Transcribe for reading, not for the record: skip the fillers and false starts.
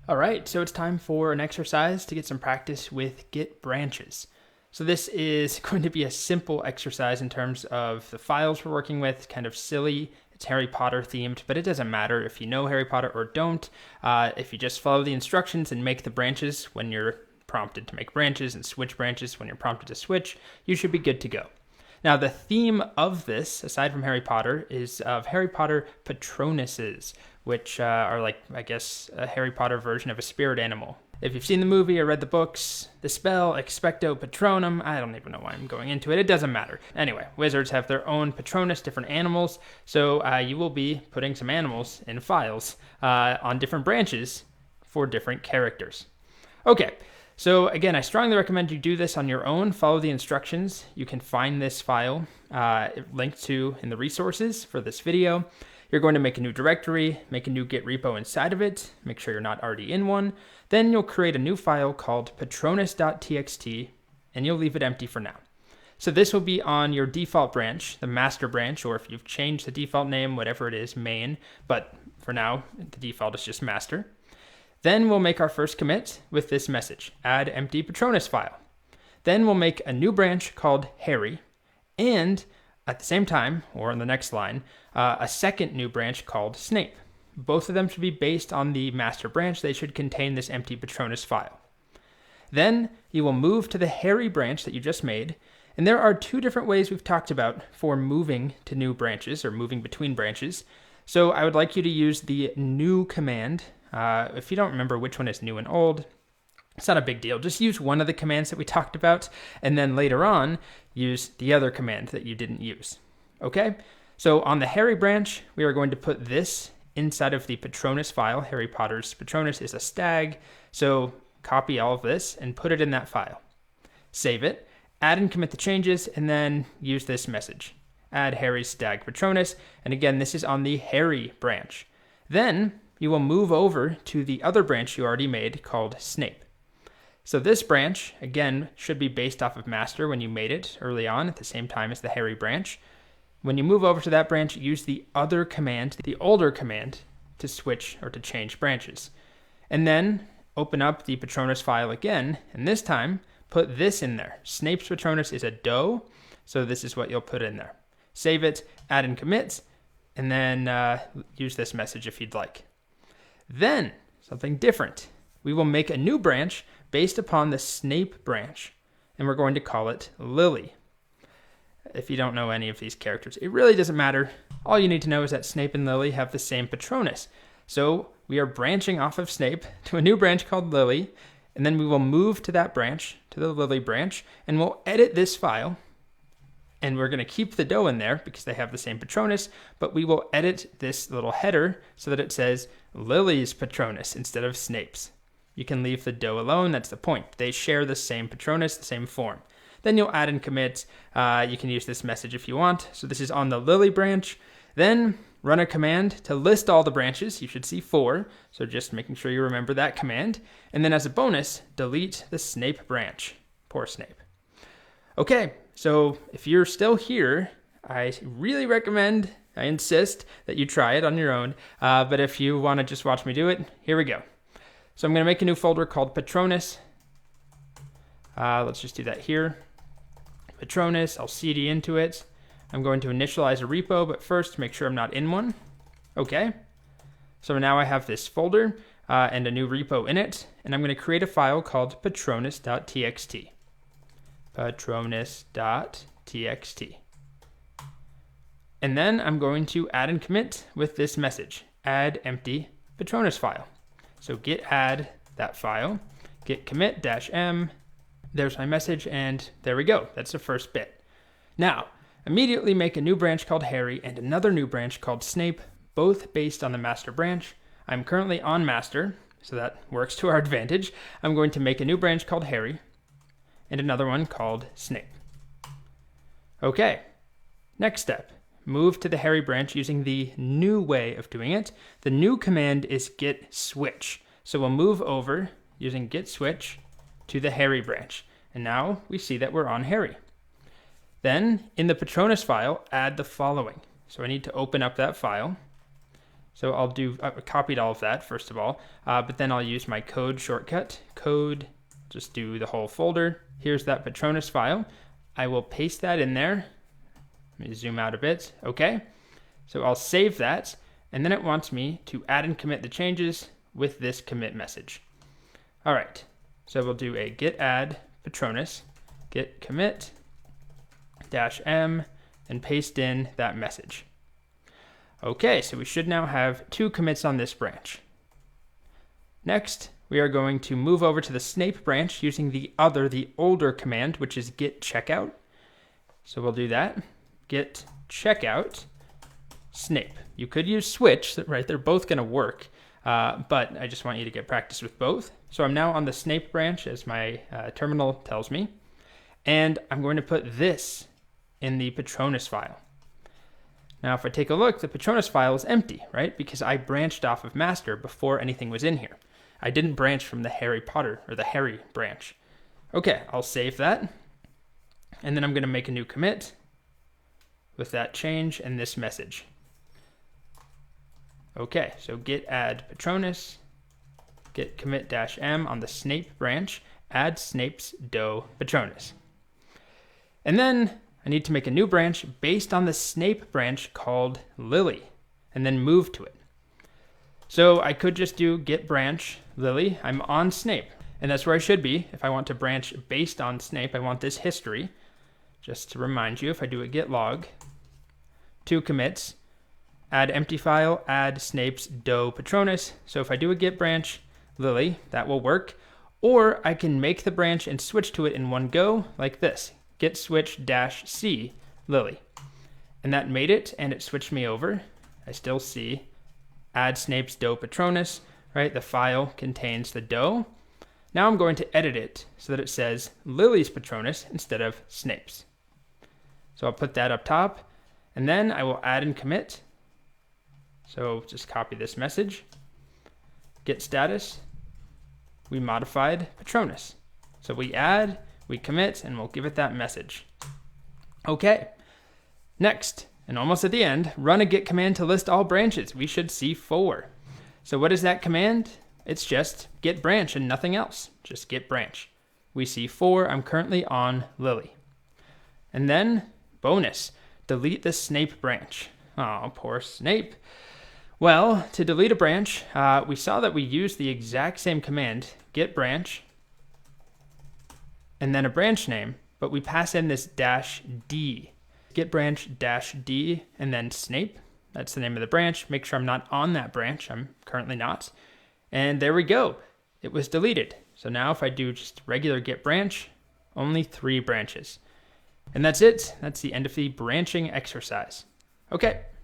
All right, so it's time for an exercise to get some practice with Git branches. So this is going to be a simple exercise in terms of the files we're working with, kind of silly. It's Harry Potter themed, but it doesn't matter if you know Harry Potter or don't. If you just follow the instructions and make the branches when you're prompted to make branches and switch branches when you're prompted to switch, you should be good to go. Now, the theme of this, aside from Harry Potter, is of Harry Potter Patronuses, which are like, I guess, a Harry Potter version of a spirit animal. If you've seen the movie or read the books, the spell Expecto Patronum, I don't even know why I'm going into it. It doesn't matter. Anyway, wizards have their own Patronus, different animals, so you will be putting some animals in files on different branches for different characters. Okay, so again, I strongly recommend you do this on your own. Follow the instructions. You can find this file linked to in the resources for this video. You're going to make a new directory, make a new Git repo inside of it, make sure you're not already in one. Then you'll create a new file called patronus.txt, and you'll leave it empty for now. So this will be on your default branch, the master branch, or if you've changed the default name, whatever it is, main, but for now, the default is just master. Then we'll make our first commit with this message, add empty Patronus file. Then we'll make a new branch called Harry, and at the same time, or on the next line, a second new branch called Snape. Both of them should be based on the master branch. They should contain this empty Patronus file. Then you will move to the Harry branch that you just made, and there are two different ways we've talked about for moving to new branches or moving between branches. So I would like you to use the new command. If you don't remember which one is new and old, it's not a big deal. Just use one of the commands that we talked about, and then later on, use the other command that you didn't use. Okay? So on the Harry branch, we are going to put this inside of the Patronus file. Harry Potter's Patronus is a stag, so copy all of this and put it in that file. Save it, add and commit the changes, and then use this message. Add Harry's stag Patronus, and again, this is on the Harry branch. Then you will move over to the other branch you already made called Snape. So this branch, again, should be based off of master when you made it early on at the same time as the Harry branch. When you move over to that branch, use the other command, the older command, to switch or to change branches. And then open up the Patronus file again, and this time put this in there. Snape's Patronus is a doe, so this is what you'll put in there. Save it, add and commit, and then use this message if you'd like. Then, something different. We will make a new branch based upon the Snape branch, and we're going to call it Lily. If you don't know any of these characters, it really doesn't matter. All you need to know is that Snape and Lily have the same Patronus. So we are branching off of Snape to a new branch called Lily, and then we will move to that branch, to the Lily branch, and we'll edit this file. And we're going to keep the doe in there because they have the same Patronus, but we will edit this little header so that it says Lily's Patronus instead of Snape's. You can leave the doe alone, that's the point. They share the same Patronus, the same form. Then you'll add and commit. You can use this message if you want. So this is on the Lily branch. Then run a command to list all the branches. You should see 4, so just making sure you remember that command. And then as a bonus, delete the Snape branch. Poor Snape. Okay, so if you're still here, I really recommend, I insist that you try it on your own. But if you want to just watch me do it, here we go. So I'm going to make a new folder called Patronus. Let's just do that here. Patronus, I'll cd into it. I'm going to initialize a repo, but first make sure I'm not in one. Okay. So now I have this folder and a new repo in it, and I'm going to create a file called patronus.txt. Patronus.txt. And then I'm going to add and commit with this message, add empty Patronus file. So git add that file, git commit -m, there's my message, and there we go. That's the first bit. Now, immediately make a new branch called Harry and another new branch called Snape, both based on the master branch. I'm currently on master, so that works to our advantage. I'm going to make a new branch called Harry and another one called Snape. Okay, next step. Move to the Harry branch using the new way of doing it. The new command is git switch. So we'll move over using git switch to the Harry branch. And now we see that we're on Harry. Then in the Patronus file, add the following. So I need to open up that file. So I copied all of that first of all, but then I'll use my code shortcut, code, just do the whole folder. Here's that Patronus file. I will paste that in there. Let me zoom out a bit. Okay. So I'll save that, and then it wants me to add and commit the changes with this commit message. All right. So we'll do a git add Patronus, git commit -m, and paste in that message. Okay, so we should now have 2 commits on this branch. Next, we are going to move over to the Snape branch using the older command, which is git checkout. So we'll do that, git checkout Snape. You could use switch, right? They're both going to work, but I just want you to get practice with both. So I'm now on the Snape branch, as my terminal tells me, and I'm going to put this in the Patronus file. Now, if I take a look, the Patronus file is empty, right? Because I branched off of master before anything was in here. I didn't branch from the Harry Potter or the Harry branch. Okay, I'll save that. And then I'm going to make a new commit with that change and this message. Okay, so git add Patronus, git commit -m on the Snape branch, add Snape's do Patronus. And then I need to make a new branch based on the Snape branch called Lily, and then move to it. So I could just do git branch Lily. I'm on Snape, and that's where I should be. If I want to branch based on Snape, I want this history. Just to remind you, if I do a git log, 2 commits, add empty file, add Snape's do Patronus. So if I do a git branch Lily, that will work. Or I can make the branch and switch to it in one go, like this. Git switch -c Lily. And that made it, and it switched me over. I still see add Snape's do Patronus, right? The file contains the do. Now I'm going to edit it so that it says Lily's Patronus instead of Snape's. So I'll put that up top, and then I will add and commit. So just copy this message. Git status. We modified Patronus. So we add, we commit, and we'll give it that message. Okay, next, and almost at the end, run a git command to list all branches. We should see 4. So what is that command? It's just git branch and nothing else, just git branch. We see 4, I'm currently on Lily. And then, bonus, delete the Snape branch. Oh, poor Snape. Well, to delete a branch, we saw that we used the exact same command, git branch, and then a branch name, but we pass in this -d, git branch -d, and then Snape. That's the name of the branch. Make sure I'm not on that branch. I'm currently not. And there we go. It was deleted. So now if I do just regular git branch, only 3 branches. And that's it. That's the end of the branching exercise. Okay.